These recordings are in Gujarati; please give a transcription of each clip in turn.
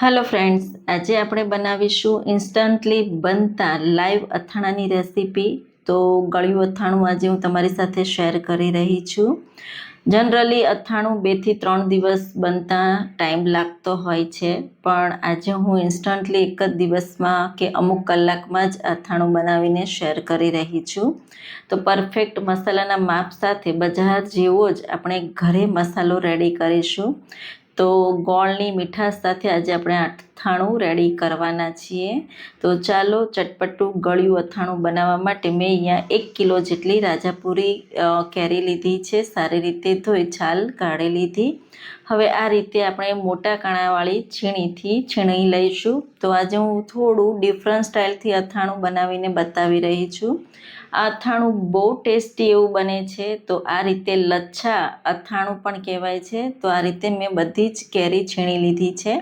હેલો ફ્રેન્ડ્સ, આજે આપણે બનાવીશું ઇન્સ્ટન્ટલી બનતા લાઈવ અથાણાની રેસીપી. તો ગળ્યું અથાણું આજે હું તમારી સાથે શેર કરી રહી છું. જનરલી અથાણું 2 થી 3 દિવસ બનતા ટાઈમ લાગતો હોય છે, પણ આજે હું ઇન્સ્ટન્ટલી એક જ દિવસમાં કે અમુક કલાકમાં જ અથાણું બનાવીને શેર કરી રહી છું. તો પરફેક્ટ મસાલાના માપ સાથે બજાર જેવો જ આપણે ઘરે મસાલો રેડી કરીશું. તો ગોળની મીઠાશ સાથે આજે આપણે અથાણું રેડી કરવાના છીએ. તો ચાલો ચટપટું ગળ્યું અથાણું બનાવવા માટે મેં અહીંયા 1 કિલો જેટલી રાજાપુરી કેરી લીધી છે. સારી રીતે ધોઈ છાલ કાઢી લીધી. હવે આ રીતે આપણે મોટા કાણાવાળી છીણીથી છીણી લઈશું. તો આજે હું થોડું ડિફરન્ટ સ્ટાઇલથી અથાણું બનાવીને બતાવી રહી છું. આ અથાણું બહુ ટેસ્ટી એવું બને છે. તો આ રીતે લચ્છા અથાણું પણ કહેવાય છે. તો આ રીતે મેં બધી જ કેરી છીણી લીધી છે.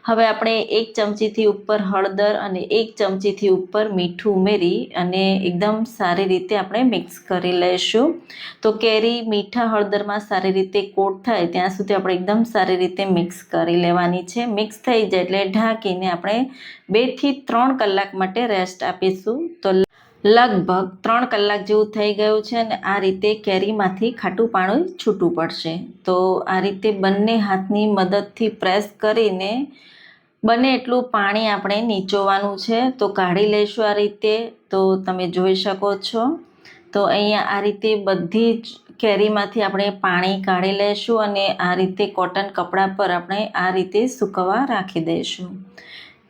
હવે આપણે 1 ચમચીથી ઉપર હળદર અને 1 ચમચીથી ઉપર મીઠું ઉમેરી અને એકદમ સારી રીતે આપણે મિક્સ કરી લઈશું. તો કેરી મીઠા હળદરમાં સારી રીતે કોટ થાય ત્યાં સુધી આપણે એકદમ સારી રીતે મિક્સ કરી લેવાની છે. મિક્સ થઈ જાય એટલે ઢાંકીને આપણે 2 થી 3 કલાક માટે રેસ્ટ આપીશું. તો લગભગ 3 કલાક જેવું થઈ ગયું છે અને આ રીતે કેરીમાંથી ખાટું પાણી છૂટું પડશે. તો આ રીતે બંને હાથની મદદથી પ્રેસ કરીને બને એટલું પાણી આપણે નીચોવાનું છે. તો કાઢી લઈશું આ રીતે. તો તમે જોઈ શકો છો. તો અહીંયા આ રીતે બધી જ કેરીમાંથી આપણે પાણી કાઢી લઈશું અને આ રીતે કોટન કપડા પર આપણે આ રીતે સૂકવવા રાખી દઈશું.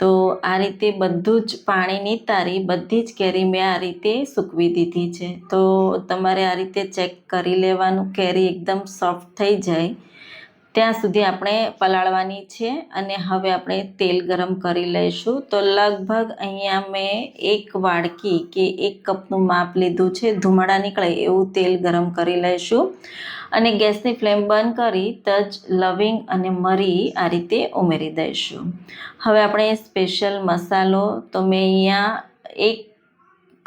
તો આ રીતે બધું જ પાણી નિતારી બધી જ કેરી મેં આ રીતે સૂકવી દીધી છે. તો તમારે આ રીતે ચેક કરી લેવાનું, કેરી એકદમ સોફ્ટ થઈ જાય ત્યાં સુધી આપણે પલાળવાની છે. અને હવે આપણે તેલ ગરમ કરી લઈશું. તો લગભગ અહીંયા મેં 1 વાડકી કે 1 કપનું માપ લીધું છે. ધુમાડા નીકળે એવું તેલ ગરમ કરી લઈશું અને ગેસની ફ્લેમ બંધ કરી તજ, લવિંગ અને મરી આ રીતે ઉમેરી દઈશું. હવે આપણે સ્પેશિયલ મસાલો, તો મેં અહીંયા 1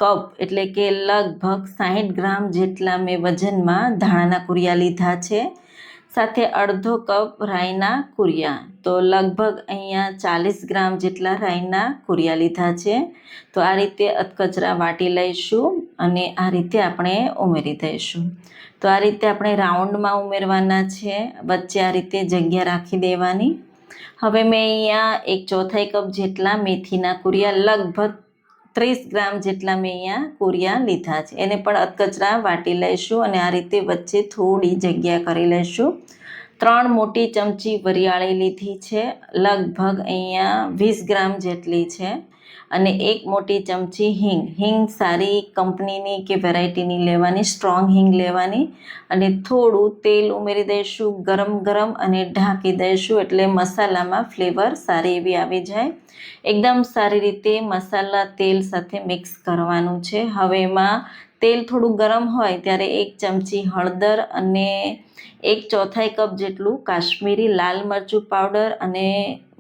કપ એટલે કે લગભગ 60 ગ્રામ જેટલા મેં વજનમાં ધાણાના કુરિયા લીધા છે. સાથે અડધો કપ રાઈના કુરિયા, તો લગભગ અહીંયા 40 ગ્રામ જેટલા રાઈના કુરિયા લીધા છે. તો આ રીતે અધકચરા વાટી લઈશું અને આ રીતે આપણે ઉમેરી દઈશું. તો આ રીતે આપણે રાઉન્ડમાં ઉમેરવાના છે, વચ્ચે આ રીતે જગ્યા રાખી દેવાની. હવે મેં અહીંયા 1/4 કપ જેટલા મેથીના કુરિયા, લગભગ 30 ગ્રામ જેટલા મેં અહીંયા કુરિયા લીધા છે. એને પણ અધકચરા વાટી લઈશું અને આ રીતે વચ્ચે થોડી જગ્યા કરી લઈશું. 3 મોટી ચમચી વરિયાળી લીધી છે, લગભગ અહીંયા 20 ગ્રામ જેટલી છે. અને 1 મોટી ચમચી હિંગ. હિંગ સારી કંપનીની કે વેરાયટીની લેવાની, સ્ટ્રોંગ હિંગ લેવાની. અને થોડું તેલ ઉમેરી દઈશું ગરમ અને ઢાંકી દઈશું એટલે મસાલામાં ફ્લેવર સારી એવી આવી જાય. એકદમ સારી રીતે મસાલા તેલ સાથે મિક્સ કરવાનું છે. હવે એમાં તેલ થોડું ગરમ હોય ત્યારે 1 ચમચી હળદર અને 1/4 કપ જેટલું કાશ્મીરી લાલ મરચું પાવડર અને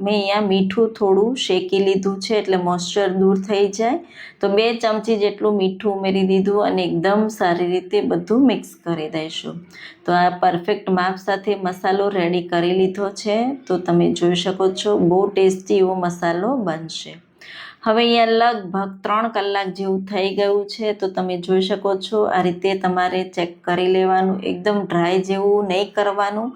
મેં અહીંયા મીઠું થોડું શેકી લીધું છે એટલે મોઇશ્ચર દૂર થઈ જાય. તો 2 ચમચી જેટલું મીઠું ઉમેરી દીધું અને એકદમ સારી રીતે બધું મિક્સ કરી દઈશું. તો આ પરફેક્ટ માપ સાથે મસાલો રેડી કરી લીધો છે. તો તમે જોઈ શકો છો બહુ ટેસ્ટી એવો મસાલો બનશે. હવે અહીંયા લગભગ 3 કલાક જેવું થઈ ગયું છે. તો તમે જોઈ શકો છો આ રીતે તમારે ચેક કરી લેવાનું. એકદમ ડ્રાય જેવું નહીં કરવાનું,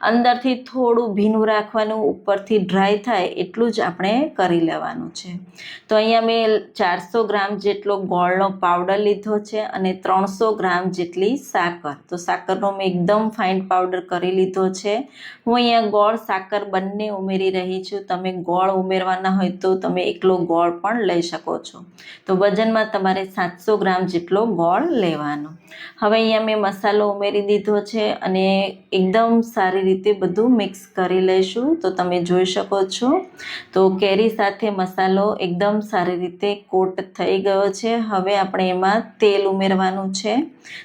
અંદરથી થોડું ભીનું રાખવાનું, ઉપરથી ડ્રાય થાય એટલું જ આપણે કરી લેવાનું છે. તો અહીંયા મેં 400 ગ્રામ જેટલો ગોળનો પાવડર લીધો છે અને 300 ગ્રામ જેટલી સાકર. તો સાકરનો મેં એકદમ ફાઇન પાવડર કરી લીધો છે. હું અહીંયા ગોળ સાકર બંને ઉમેરી રહી છું. તમે ગોળ ઉમેરવાના હોય તો તમે એકલો ગોળ પણ લઈ શકો છો. તો વજનમાં તમારે 700 ગ્રામ જેટલો ગોળ લેવાનો. હવે અહીંયા મેં મસાલો ઉમેરી દીધો છે અને એકદમ સારી રીતે બધું મિક્સ કરી લઈશું. તો તમે જોઈ શકો છો તો કેરી સાથે મસાલો એકદમ સારી રીતે કોટ થઈ ગયો છે. હવે આપણે એમાં તેલ ઉમેરવાનું છે.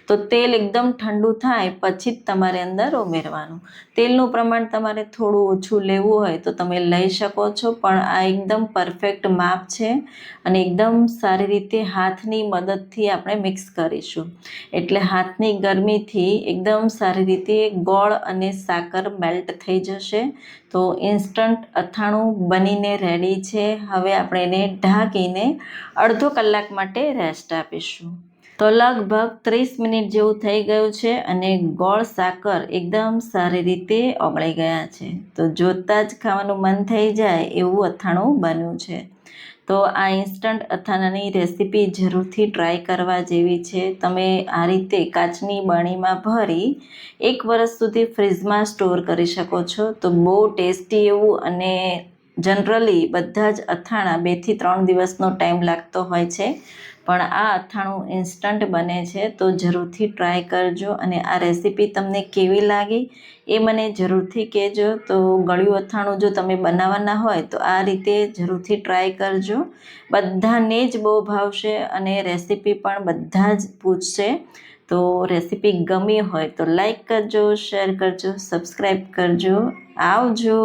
તો તેલ એકદમ ઠંડુ થાય પછી જ તમારે અંદર ઉમેરવાનું. તેલનું પ્રમાણ તમારે થોડું ઓછું લેવું હોય તો તમે લઈ શકો છો, પણ આ એકદમ પરફેક્ટ માપ છે છે અને એકદમ સારી રીતે હાથની મદદથી આપણે મિક્સ કરીશું. એટલે હાથની ગરમીથી એકદમ સારી રીતે ગોળ અને સાકર મેલ્ટ થઈ જશે. તો ઇન્સ્ટન્ટ અથાણું બનીને રેડી છે. હવે આપણે એને ઢાંકીને અડધો કલાક માટે રેસ્ટ આપીશું. તો લગભગ 30 મિનિટ જેવું થઈ ગયું છે અને ગોળ સાકર એકદમ સારી રીતે ઓગળી ગયા છે. તો જોતાં જ ખાવાનું મન થઈ જાય એવું અથાણું બન્યું છે. તો આ ઇન્સ્ટન્ટ અથાણાની રેસીપી જરૂરથી ટ્રાય કરવા જેવી છે. તમે આ રીતે કાચની બરણીમાં ભરી 1 વર્ષ સુધી ફ્રીજમાં સ્ટોર કરી શકો છો. તો બહુ ટેસ્ટી એવું અને જનરલી બધા જ અથાણા 2 થી 3 દિવસનો ટાઈમ લાગતો હોય છે, પણ આ અથાણું ઇન્સ્ટન્ટ બને છે. તો જરૂરથી ટ્રાય કરજો અને આ રેસીપી તમને કેવી લાગી એ મને જરૂરથી કહેજો. તો ગળ્યું અથાણું જો તમે બનાવવાના હોય તો આ રીતે જરૂરથી ટ્રાય કરજો. બધાને જ બહુ ભાવશે અને રેસીપી પણ બધા જ પૂછશે. તો રેસીપી ગમી હોય તો લાઈક કરજો, શેર કરજો, સબસ્ક્રાઈબ કરજો. આવજો.